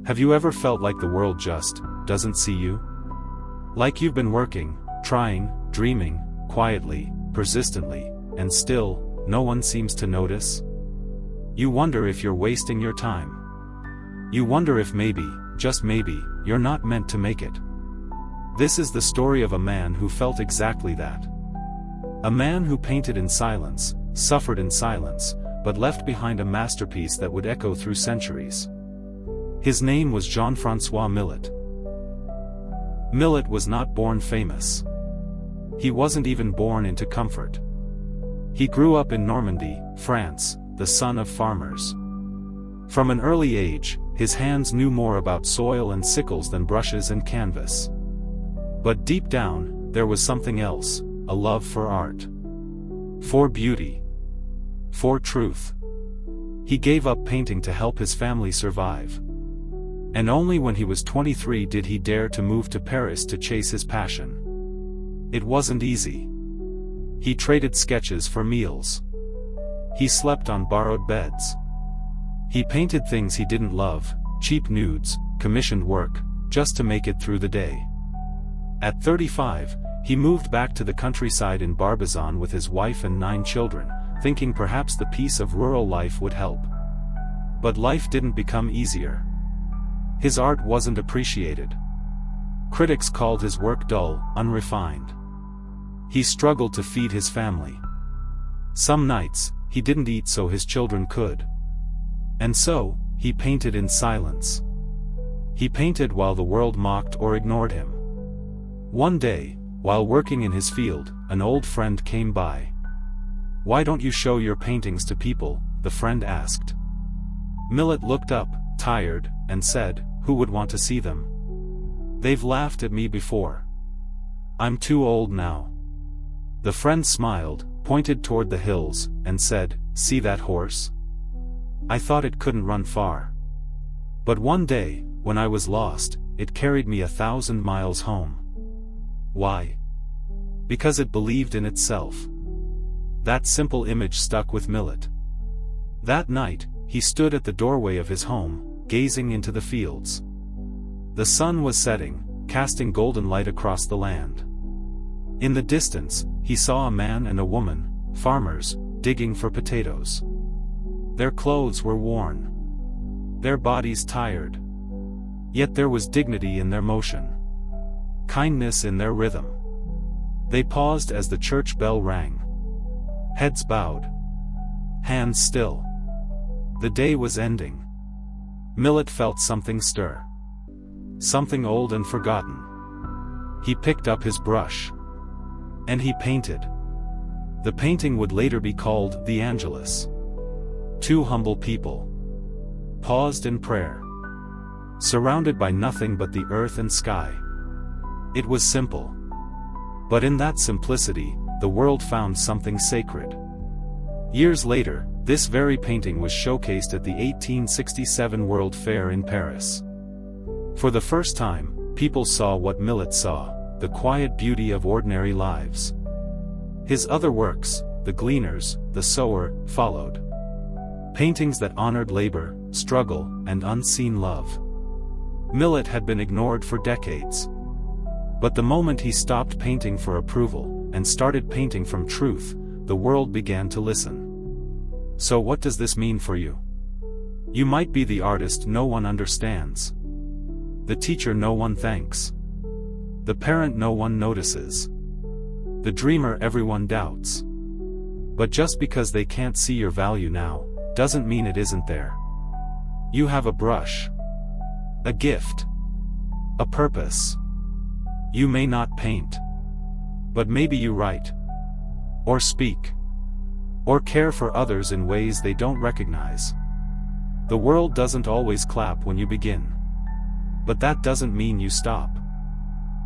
Have you ever felt like the world just doesn't see you? Like you've been working, trying, dreaming, quietly, persistently, and still, no one seems to notice? You wonder if you're wasting your time. You wonder if maybe, just maybe, you're not meant to make it. This is the story of a man who felt exactly that. A man who painted in silence, suffered in silence, but left behind a masterpiece that would echo through centuries. His name was Jean-François Millet. Millet was not born famous. He wasn't even born into comfort. He grew up in Normandy, France, the son of farmers. From an early age, his hands knew more about soil and sickles than brushes and canvas. But deep down, there was something else, a love for art. For beauty. For truth. He gave up painting to help his family survive. And only when he was 23 did he dare to move to Paris to chase his passion. It wasn't easy. He traded sketches for meals. He slept on borrowed beds. He painted things he didn't love, cheap nudes, commissioned work, just to make it through the day. At 35, he moved back to the countryside in Barbizon with his wife and 9 children, thinking perhaps the peace of rural life would help. But life didn't become easier. His art wasn't appreciated. Critics called his work dull, unrefined. He struggled to feed his family. Some nights, he didn't eat so his children could. And so, he painted in silence. He painted while the world mocked or ignored him. One day, while working in his field, an old friend came by. "Why don't you show your paintings to people?" the friend asked. Millet looked up, tired, and said, "Who would want to see them? They've laughed at me before. I'm too old now." The friend smiled, pointed toward the hills, and said, "See that horse? I thought it couldn't run far. But one day, when I was lost, it carried me 1,000 miles home." Why? Because it believed in itself. That simple image stuck with Millet. That night, he stood at the doorway of his home, gazing into the fields. The sun was setting, casting golden light across the land. In the distance, he saw a man and a woman, farmers, digging for potatoes. Their clothes were worn. Their bodies tired. Yet there was dignity in their motion. Kindness in their rhythm. They paused as the church bell rang. Heads bowed. Hands still. The day was ending. Millet felt something stir. Something old and forgotten. He picked up his brush. And he painted. The painting would later be called The Angelus. 2 humble people paused in prayer, surrounded by nothing but the earth and sky. It was simple. But in that simplicity, the world found something sacred. Years later, this very painting was showcased at the 1867 World Fair in Paris. For the first time, people saw what Millet saw, the quiet beauty of ordinary lives. His other works, The Gleaners, The Sower, followed. Paintings that honored labor, struggle, and unseen love. Millet had been ignored for decades. But the moment he stopped painting for approval, and started painting from truth, the world began to listen. So what does this mean for you? You might be the artist no one understands. The teacher no one thanks. The parent no one notices. The dreamer everyone doubts. But just because they can't see your value now, doesn't mean it isn't there. You have a brush. A gift. A purpose. You may not paint. But maybe you write. Or speak. Or care for others in ways they don't recognize. The world doesn't always clap when you begin. But that doesn't mean you stop.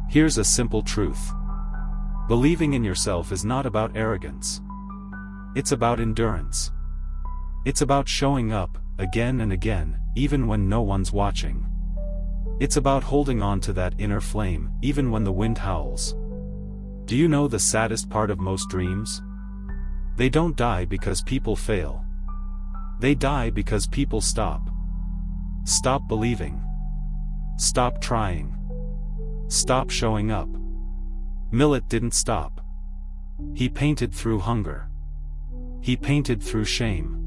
Here's a simple truth. Believing in yourself is not about arrogance. It's about endurance. It's about showing up, again and again, even when no one's watching. It's about holding on to that inner flame, even when the wind howls. Do you know the saddest part of most dreams? They don't die because people fail. They die because people stop. Stop believing. Stop trying. Stop showing up. Millet didn't stop. He painted through hunger. He painted through shame.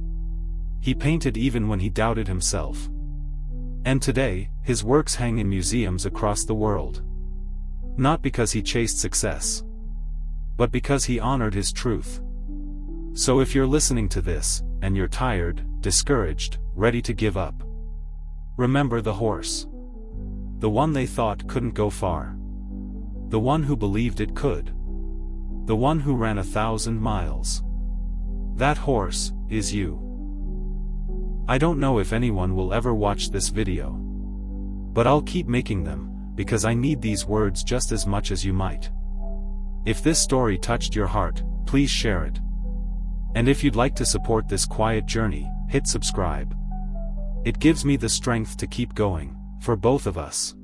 He painted even when he doubted himself. And today, his works hang in museums across the world. Not because he chased success, but because he honored his truth. So if you're listening to this, and you're tired, discouraged, ready to give up, remember the horse. The one they thought couldn't go far. The one who believed it could. The one who ran 1,000 miles. That horse is you. I don't know if anyone will ever watch this video, but I'll keep making them, because I need these words just as much as you might. If this story touched your heart, please share it. And if you'd like to support this quiet journey, hit subscribe. It gives me the strength to keep going, for both of us.